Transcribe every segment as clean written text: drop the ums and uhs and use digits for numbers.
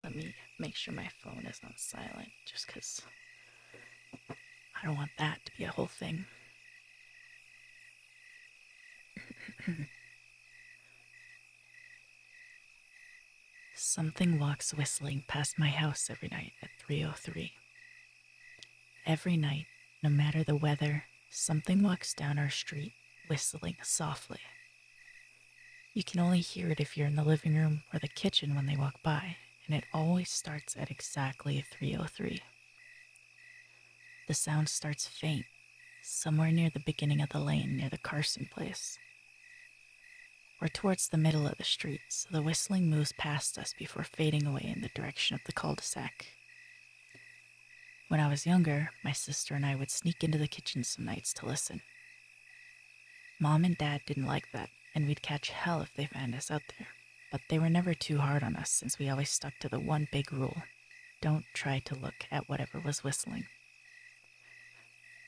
Let me make sure my phone is on silent, just because I don't want that to be a whole thing. Something walks whistling past my house every night at 3:03. Every night, no matter the weather, something walks down our street whistling softly. You can only hear it if you're in the living room or the kitchen when they walk by, and it always starts at exactly 3:03. The sound starts faint, somewhere near the beginning of the lane near the Carson place. We're towards the middle of the street, so the whistling moves past us before fading away in the direction of the cul-de-sac. When I was younger, my sister and I would sneak into the kitchen some nights to listen. Mom and Dad didn't like that, and we'd catch hell if they found us out there. But they were never too hard on us since we always stuck to the one big rule: don't try to look at whatever was whistling.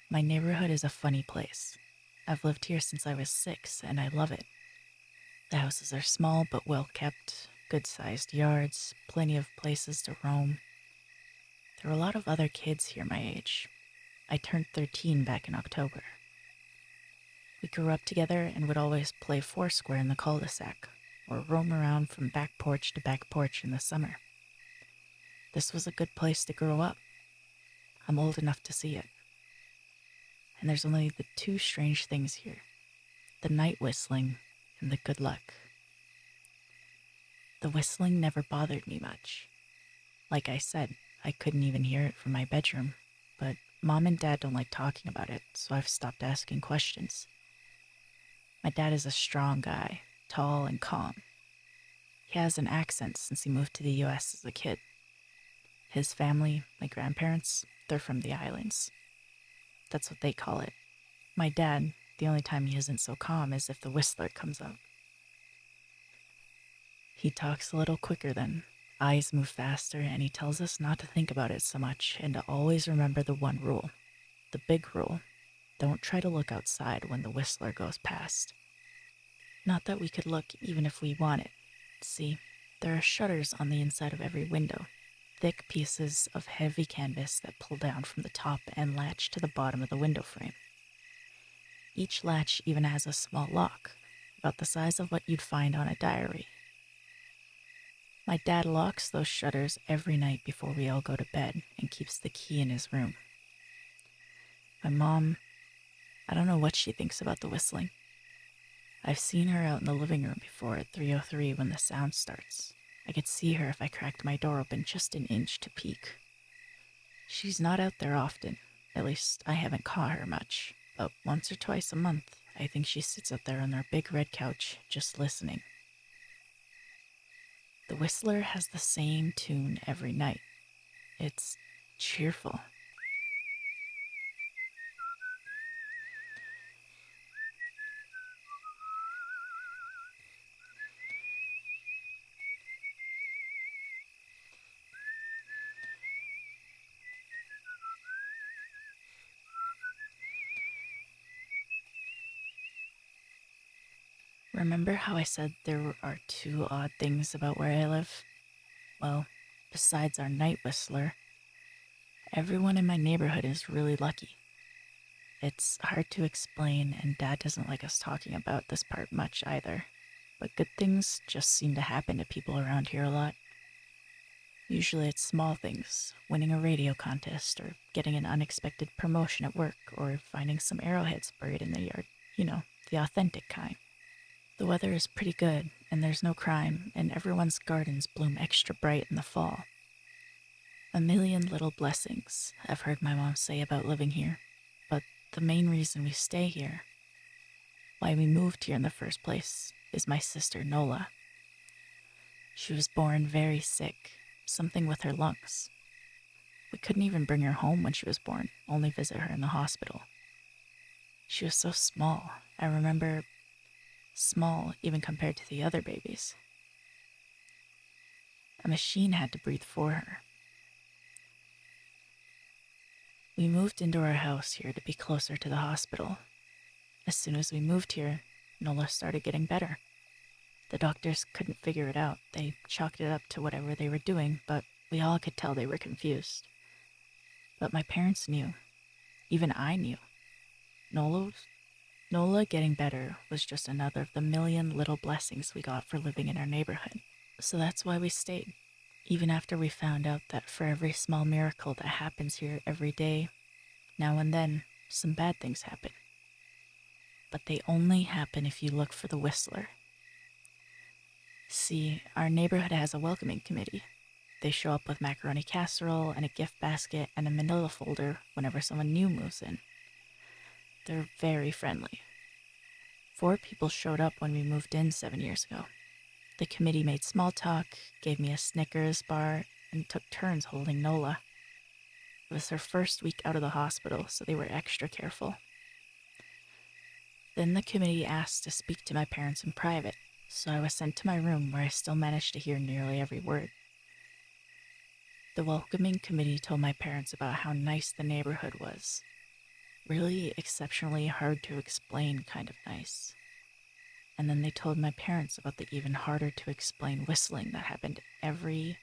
My neighborhood is a funny place. I've lived here since I was 6, and I love it. The houses are small but well kept, good-sized yards, plenty of places to roam. There are a lot of other kids here my age. I turned 13 back in October. We grew up together and would always play foursquare in the cul-de-sac, or roam around from back porch to back porch in the summer. This was a good place to grow up. I'm old enough to see it. And there's only the two strange things here: the night whistling and the good luck. The whistling never bothered me much. Like I said, I couldn't even hear it from my bedroom, but Mom and Dad don't like talking about it, so I've stopped asking questions. My dad is a strong guy, tall and calm. He has an accent since he moved to the US as a kid. His family, my grandparents, they're from the islands. That's what they call it. My dad, the only time he isn't so calm is if the whistler comes up. He talks a little quicker then, eyes move faster, and he tells us not to think about it so much and to always remember the one rule. The big rule: don't try to look outside when the whistler goes past. Not that we could look even if we wanted. See, there are shutters on the inside of every window, thick pieces of heavy canvas that pull down from the top and latch to the bottom of the window frame. Each latch even has a small lock, about the size of what you'd find on a diary. My dad locks those shutters every night before we all go to bed and keeps the key in his room. My mom, I don't know what she thinks about the whistling. I've seen her out in the living room before at 3:03 when the sound starts. I could see her if I cracked my door open just an inch to peek. She's not out there often, at least I haven't caught her much, but once or twice a month, I think she sits out there on her big red couch just listening. The whistler has the same tune every night. It's cheerful. Remember how I said there are two odd things about where I live? Well, besides our night whistler, everyone in my neighborhood is really lucky. It's hard to explain, and Dad doesn't like us talking about this part much either, but good things just seem to happen to people around here a lot. Usually it's small things: winning a radio contest, or getting an unexpected promotion at work, or finding some arrowheads buried in the yard. You know, the authentic kind. The weather is pretty good, and there's no crime, and everyone's gardens bloom extra bright in the fall. A million little blessings, I've heard my mom say about living here, but the main reason we stay here, why we moved here in the first place, is my sister Nola. She was born very sick, something with her lungs. We couldn't even bring her home when she was born, only visit her in the hospital. She was so small, I remember, small even compared to the other babies. A machine had to breathe for her. We moved into our house here to be closer to the hospital. As soon as we moved here, Nola started getting better. The doctors couldn't figure it out. They chalked it up to whatever they were doing, but we all could tell they were confused. But my parents knew. Even I knew. Nola getting better was just another of the million little blessings we got for living in our neighborhood. So that's why we stayed. Even after we found out that for every small miracle that happens here every day, now and then, some bad things happen. But they only happen if you look for the whistler. See, our neighborhood has a welcoming committee. They show up with macaroni casserole and a gift basket and a manila folder whenever someone new moves in. They're very friendly. 4 people showed up when we moved in 7 years ago. The committee made small talk, gave me a Snickers bar, and took turns holding Nola. It was her first week out of the hospital, so they were extra careful. Then the committee asked to speak to my parents in private, so I was sent to my room where I still managed to hear nearly every word. The welcoming committee told my parents about how nice the neighborhood was. Really exceptionally hard to explain kind of nice. And then they told my parents about the even harder to explain whistling that happened every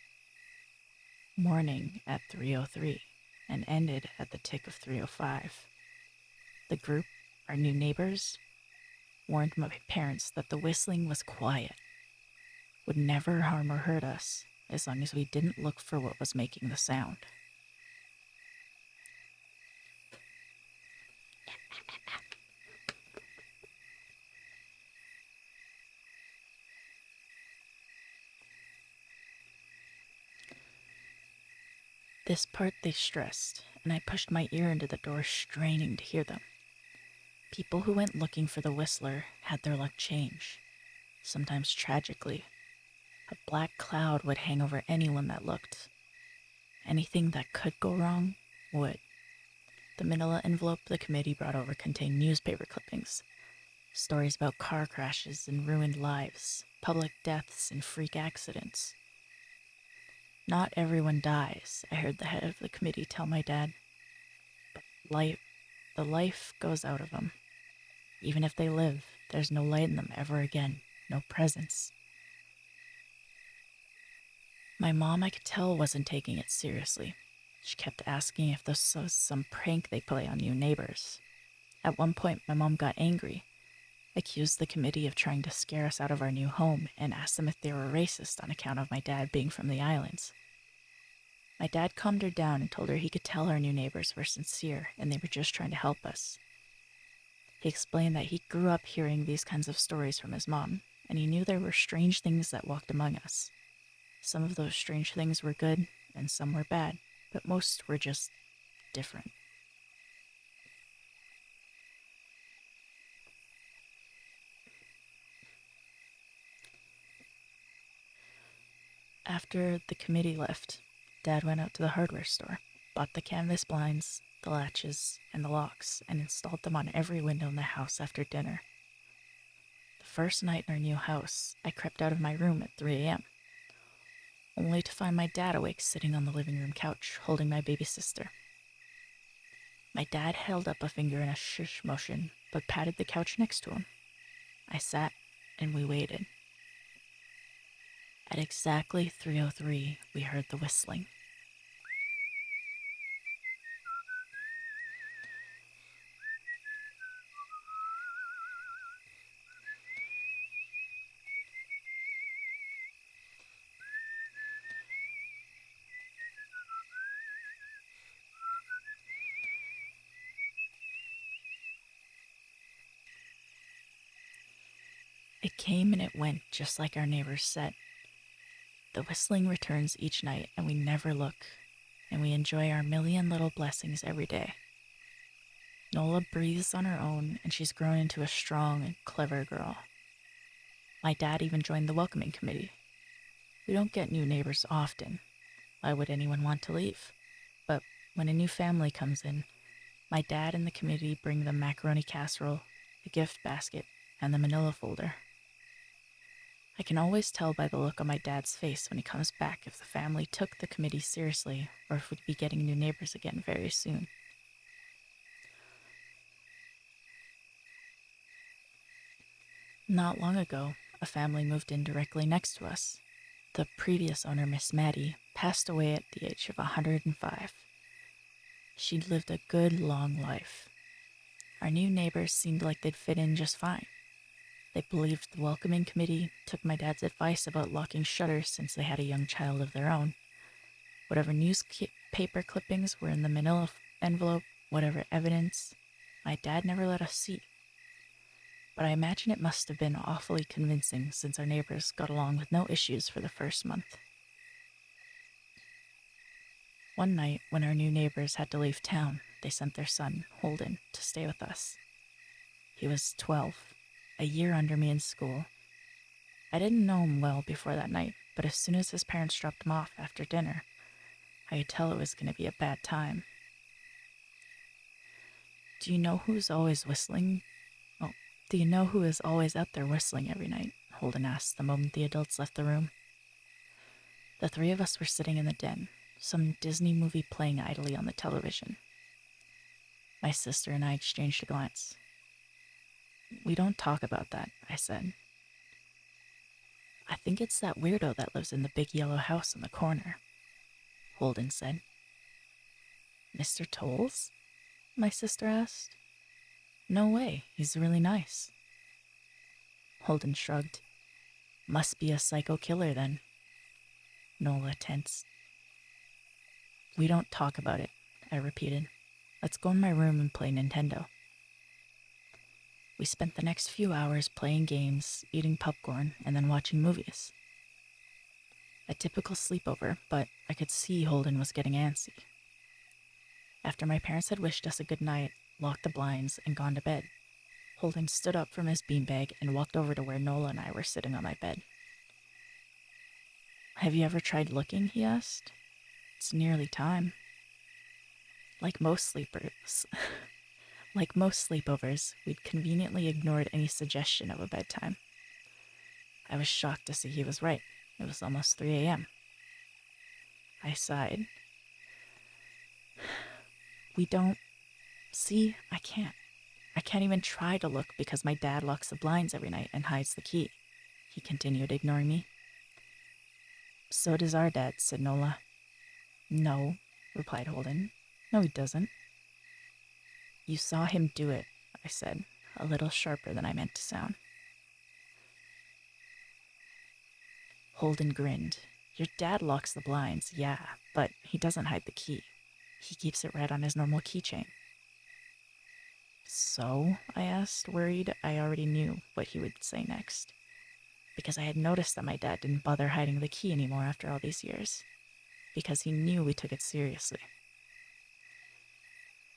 morning at 3:03 and ended at the tick of 3:05. The group, our new neighbors, warned my parents that the whistling was quiet, would never harm or hurt us as long as we didn't look for what was making the sound. This part they stressed, and I pushed my ear into the door, straining to hear them. People who went looking for the whistler had their luck change, sometimes tragically. A black cloud would hang over anyone that looked. Anything that could go wrong would. The manila envelope the committee brought over contained newspaper clippings, stories about car crashes and ruined lives, public deaths and freak accidents. Not everyone dies, I heard the head of the committee tell my dad. But the life goes out of them. Even if they live, there's no light in them ever again, no presence. My mom, I could tell, wasn't taking it seriously. She kept asking if this was some prank they play on new neighbors. At one point, my mom got angry, accused the committee of trying to scare us out of our new home, and asked them if they were racist on account of my dad being from the islands. My dad calmed her down and told her he could tell our new neighbors were sincere and they were just trying to help us. He explained that he grew up hearing these kinds of stories from his mom, and he knew there were strange things that walked among us. Some of those strange things were good, and some were bad, but most were just different. After the committee left, Dad went out to the hardware store, bought the canvas blinds, the latches, and the locks, and installed them on every window in the house after dinner. The first night in our new house, I crept out of my room at 3 a.m., only to find my dad awake sitting on the living room couch, holding my baby sister. My dad held up a finger in a shush motion, but patted the couch next to him. I sat, and we waited. At exactly 3:03, we heard the whistling. It came and it went, just like our neighbors said. The whistling returns each night, and we never look, and we enjoy our million little blessings every day. Nola breathes on her own, and she's grown into a strong and clever girl. My dad even joined the welcoming committee. We don't get new neighbors often. Why would anyone want to leave? But when a new family comes in, my dad and the committee bring the macaroni casserole, the gift basket, and the manila folder. I can always tell by the look on my dad's face when he comes back if the family took the committee seriously or if we'd be getting new neighbors again very soon. Not long ago, a family moved in directly next to us. The previous owner, Miss Maddie, passed away at the age of 105. She'd lived a good, long life. Our new neighbors seemed like they'd fit in just fine. They believed the welcoming committee, took my dad's advice about locking shutters since they had a young child of their own. Whatever newspaper clippings were in the manila envelope, whatever evidence, my dad never let us see. But I imagine it must have been awfully convincing since our neighbors got along with no issues for the first month. One night, when our new neighbors had to leave town, they sent their son, Holden, to stay with us. He was 12, a year under me in school. I didn't know him well before that night, but as soon as his parents dropped him off after dinner, I could tell it was going to be a bad time. Do you know who is always out there whistling every night? Holden asked the moment the adults left the room. The three of us were sitting in the den, some Disney movie playing idly on the television. My sister and I exchanged a glance. We don't talk about that, I said. I think it's that weirdo that lives in the big yellow house in the corner, Holden said. Mr. Tolles? My sister asked. No way, he's really nice. Holden shrugged. Must be a psycho killer then. Nola tensed. We don't talk about it, I repeated. Let's go in my room and play Nintendo. We spent the next few hours playing games, eating popcorn, and then watching movies. A typical sleepover, but I could see Holden was getting antsy. After my parents had wished us a good night, locked the blinds, and gone to bed, Holden stood up from his beanbag and walked over to where Nola and I were sitting on my bed. Have you ever tried looking? He asked. It's nearly time. Like most sleepovers, we'd conveniently ignored any suggestion of a bedtime. I was shocked to see he was right. It was almost 3 a.m. I sighed. We don't... See, I can't. I can't even try to look because my dad locks the blinds every night and hides the key. He continued, ignoring me. So does our dad, said Nola. No, replied Holden. No, he doesn't. You saw him do it, I said, a little sharper than I meant to sound. Holden grinned. Your dad locks the blinds, yeah, but he doesn't hide the key. He keeps it right on his normal keychain. So? I asked, worried. I already knew what he would say next, because I had noticed that my dad didn't bother hiding the key anymore after all these years, because he knew we took it seriously.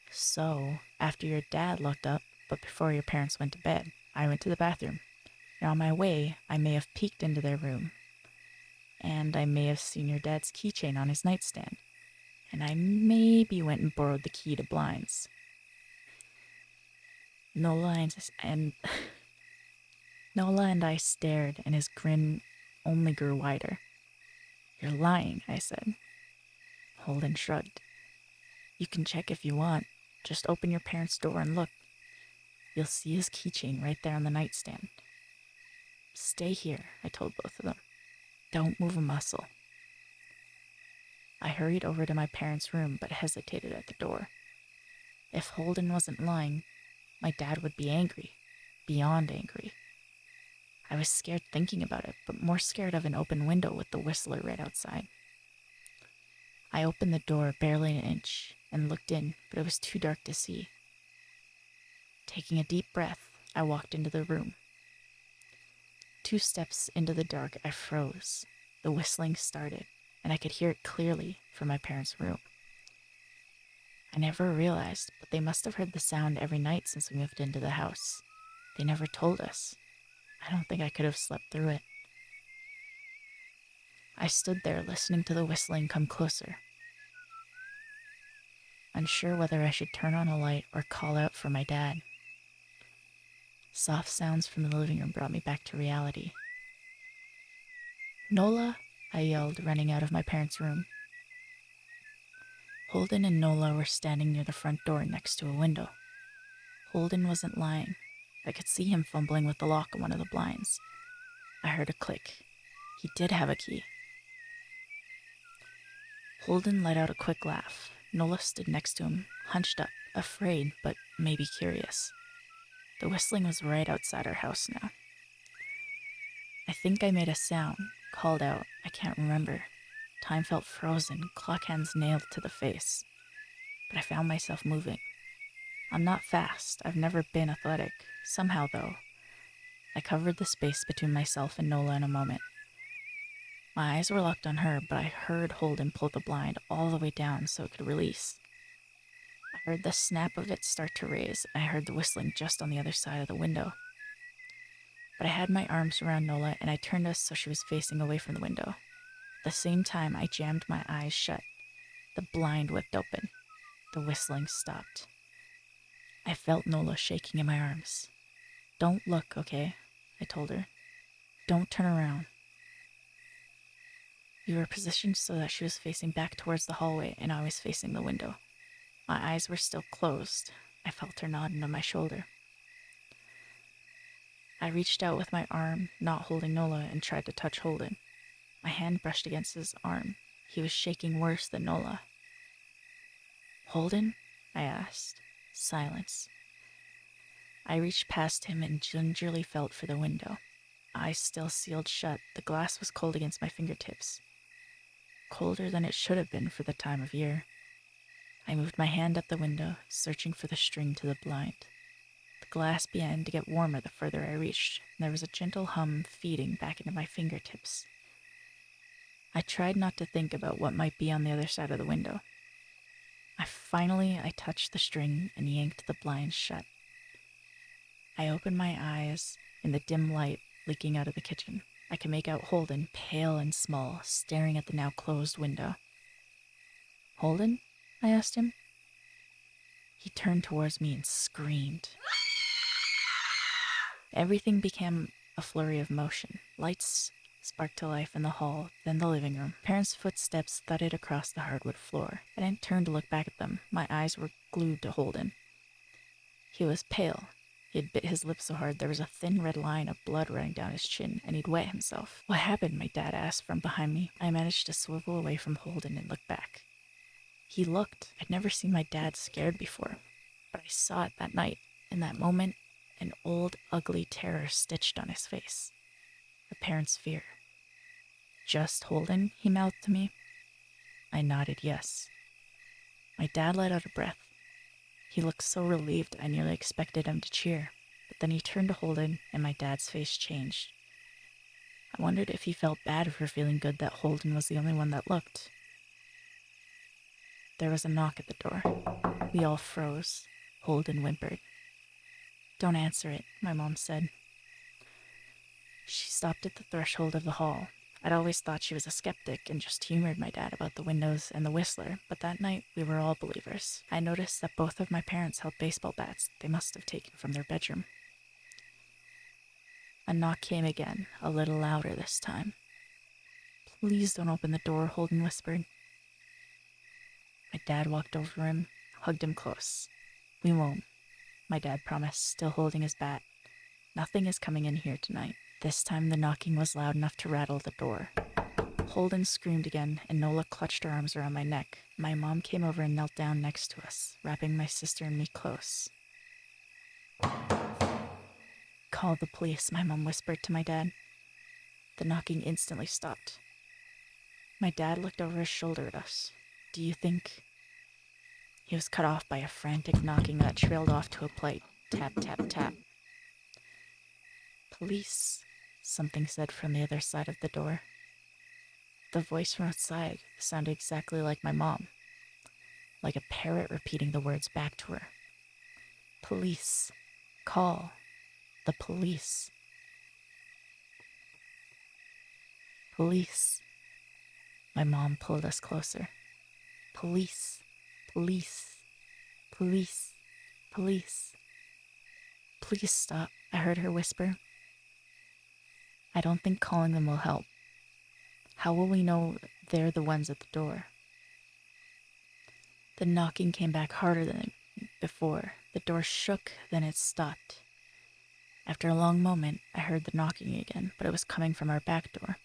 So, after your dad locked up, but before your parents went to bed, I went to the bathroom. And on my way, I may have peeked into their room, and I may have seen your dad's keychain on his nightstand, and I maybe went and borrowed the key to blinds. Nola and I stared, and his grin only grew wider. You're lying, I said. Holden shrugged. You can check if you want. Just open your parents' door and look. You'll see his keychain right there on the nightstand. Stay here, I told both of them. Don't move a muscle. I hurried over to my parents' room, but hesitated at the door. If Holden wasn't lying, my dad would be angry, beyond angry. I was scared thinking about it, but more scared of an open window with the whistler right outside. I opened the door barely an inch and looked in, but it was too dark to see. Taking a deep breath, I walked into the room. 2 steps into the dark, I froze. The whistling started, and I could hear it clearly from my parents' room. I never realized, but they must have heard the sound every night since we moved into the house. They never told us. I don't think I could have slept through it. I stood there listening to the whistling come closer, unsure whether I should turn on a light or call out for my dad. Soft sounds from the living room brought me back to reality. Nola, I yelled, running out of my parents' room. Holden and Nola were standing near the front door next to a window. Holden wasn't lying. I could see him fumbling with the lock on one of the blinds. I heard a click. He did have a key. Holden let out a quick laugh. Nola stood next to him, hunched up, afraid, but maybe curious. The whistling was right outside our house now. I think I made a sound, called out, I can't remember. Time felt frozen, clock hands nailed to the face. But I found myself moving. I'm not fast, I've never been athletic. Somehow, though, I covered the space between myself and Nola in a moment. My eyes were locked on her, but I heard Holden pull the blind all the way down so it could release. I heard the snap of it start to raise, and I heard the whistling just on the other side of the window. But I had my arms around Nola, and I turned us so she was facing away from the window. At the same time, I jammed my eyes shut. The blind whipped open. The whistling stopped. I felt Nola shaking in my arms. Don't look, okay? I told her. Don't turn around. We were positioned so that she was facing back towards the hallway and I was facing the window. My eyes were still closed. I felt her nodding on my shoulder. I reached out with my arm, not holding Nola, and tried to touch Holden. My hand brushed against his arm. He was shaking worse than Nola. Holden? I asked. Silence. I reached past him and gingerly felt for the window. Eyes still sealed shut, the glass was cold against my fingertips. Colder than it should have been for the time of year. I moved my hand up the window, searching for the string to the blind. The glass began to get warmer the further I reached, and there was a gentle hum feeding back into my fingertips. I tried not to think about what might be on the other side of the window. I touched the string and yanked the blind shut. I opened my eyes in the dim light leaking out of the kitchen. I could make out Holden, pale and small, staring at the now closed window. Holden? I asked him. He turned towards me and screamed. Everything became a flurry of motion. Lights sparked to life in the hall, then the living room. Parents' footsteps thudded across the hardwood floor. I didn't turn to look back at them. My eyes were glued to Holden. He was pale. He had bit his lip so hard there was a thin red line of blood running down his chin, and he'd wet himself. What happened? My dad asked from behind me. I managed to swivel away from Holden and look back. He looked. I'd never seen my dad scared before, but I saw it that night. In that moment, an old, ugly terror stitched on his face. A parent's fear. Just Holden? He mouthed to me. I nodded yes. My dad let out a breath. He looked so relieved I nearly expected him to cheer, but then he turned to Holden and my dad's face changed. I wondered if he felt bad for feeling good that Holden was the only one that looked. There was a knock at the door. We all froze. Holden whimpered. Don't answer it, my mom said. She stopped at the threshold of the hall. I'd always thought she was a skeptic and just humored my dad about the windows and the whistler, but that night we were all believers. I noticed that both of my parents held baseball bats they must have taken from their bedroom. A knock came again, a little louder this time. Please don't open the door, Holden whispered. My dad walked over him, hugged him close. We won't, my dad promised, still holding his bat. Nothing is coming in here tonight. This time the knocking was loud enough to rattle the door. Holden screamed again, and Nola clutched her arms around my neck. My mom came over and knelt down next to us, wrapping my sister and me close. Call the police, my mom whispered to my dad. The knocking instantly stopped. My dad looked over his shoulder at us. Do you think... He was cut off by a frantic knocking that trailed off to a polite tap, tap, tap. Police, something said from the other side of the door. The voice from outside sounded exactly like my mom, like a parrot repeating the words back to her. Police, call, the police. Police. My mom pulled us closer. Police, police, police, police. Please stop, I heard her whisper. I don't think calling them will help. How will we know they're the ones at the door? The knocking came back harder than before. The door shook, then it stopped. After a long moment, I heard the knocking again, but it was coming from our back door.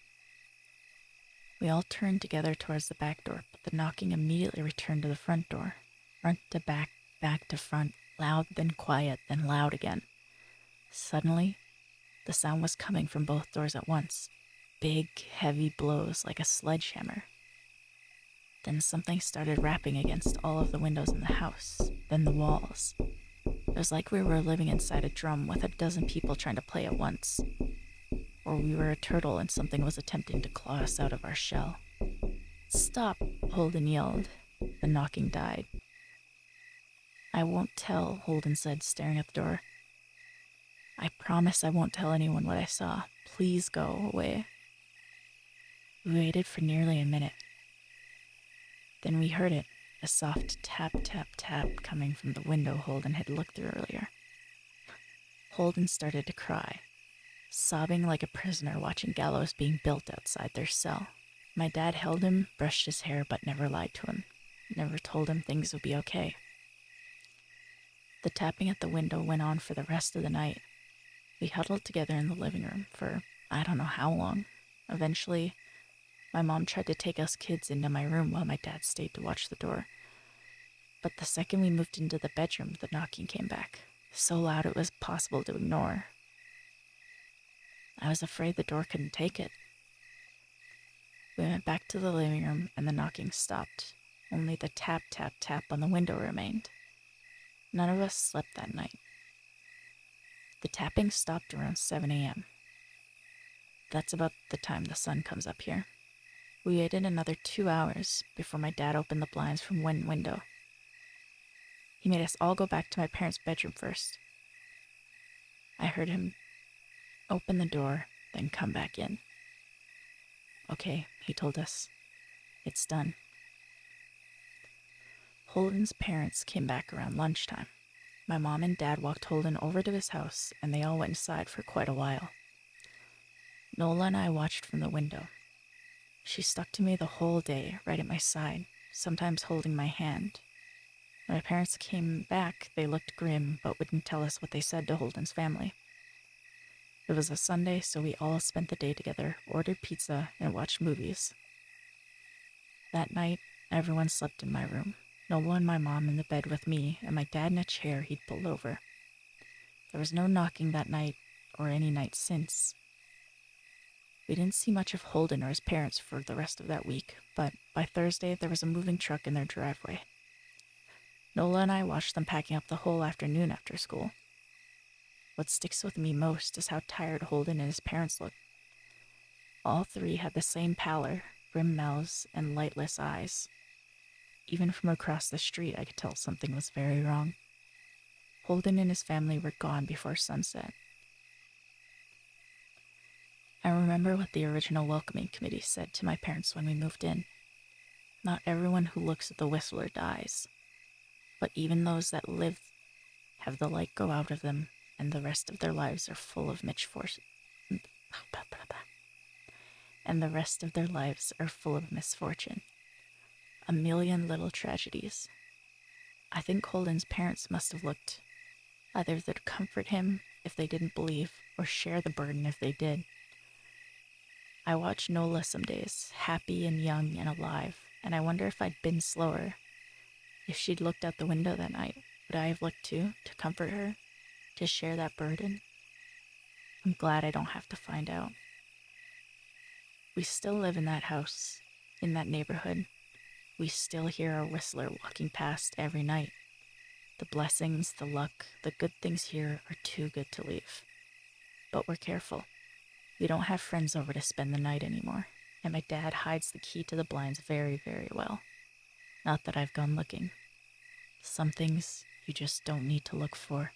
We all turned together towards the back door, but the knocking immediately returned to the front door. Front to back, back to front, loud, then quiet, then loud again. Suddenly, the sound was coming from both doors at once. Big, heavy blows like a sledgehammer. Then something started rapping against all of the windows in the house, then the walls. It was like we were living inside a drum with a dozen people trying to play at once. Or we were a turtle and something was attempting to claw us out of our shell. "Stop," Holden yelled. The knocking died. "I won't tell," Holden said, staring at the door. "I promise I won't tell anyone what I saw. Please go away." We waited for nearly a minute. Then we heard it, a soft tap, tap, tap coming from the window Holden had looked through earlier. Holden started to cry, sobbing like a prisoner watching gallows being built outside their cell. My dad held him, brushed his hair, but never lied to him, never told him things would be okay. The tapping at the window went on for the rest of the night. We huddled together in the living room for I don't know how long. Eventually, my mom tried to take us kids into my room while my dad stayed to watch the door. But the second we moved into the bedroom, the knocking came back, so loud it was possible to ignore. I was afraid the door couldn't take it. We went back to the living room and the knocking stopped. Only the tap, tap, tap on the window remained. None of us slept that night. The tapping stopped around 7 a.m. That's about the time the sun comes up here. We waited another 2 hours before my dad opened the blinds from one window. He made us all go back to my parents' bedroom first. I heard him open the door, then come back in. "Okay," he told us. "It's done." Holden's parents came back around lunchtime. My mom and dad walked Holden over to his house, and they all went inside for quite a while. Nola and I watched from the window. She stuck to me the whole day, right at my side, sometimes holding my hand. When my parents came back, they looked grim, but wouldn't tell us what they said to Holden's family. It was a Sunday, so we all spent the day together, ordered pizza, and watched movies. That night, everyone slept in my room. Nola and my mom in the bed with me, and my dad in a chair he'd pulled over. There was no knocking that night, or any night since. We didn't see much of Holden or his parents for the rest of that week, but by Thursday there was a moving truck in their driveway. Nola and I watched them packing up the whole afternoon after school. What sticks with me most is how tired Holden and his parents looked. All three had the same pallor, grim mouths, and lightless eyes. Even from across the street, I could tell something was very wrong. Holden and his family were gone before sunset. I remember what the original welcoming committee said to my parents when we moved in. Not everyone who looks at the Whistler dies, but even those that live have the light go out of them, and the rest of their lives are full of misfortune. And the rest of their lives are full of misfortune. A million little tragedies. I think Holden's parents must have looked either to comfort him if they didn't believe, or share the burden if they did. I watch Nola some days, happy and young and alive, and I wonder if I'd been slower. If she'd looked out the window that night, would I have looked too, to comfort her, to share that burden? I'm glad I don't have to find out. We still live in that house, in that neighborhood. We still hear our Whistler walking past every night. The blessings, the luck, the good things here are too good to leave. But we're careful. We don't have friends over to spend the night anymore, and my dad hides the key to the blinds very, very well. Not that I've gone looking. Some things you just don't need to look for.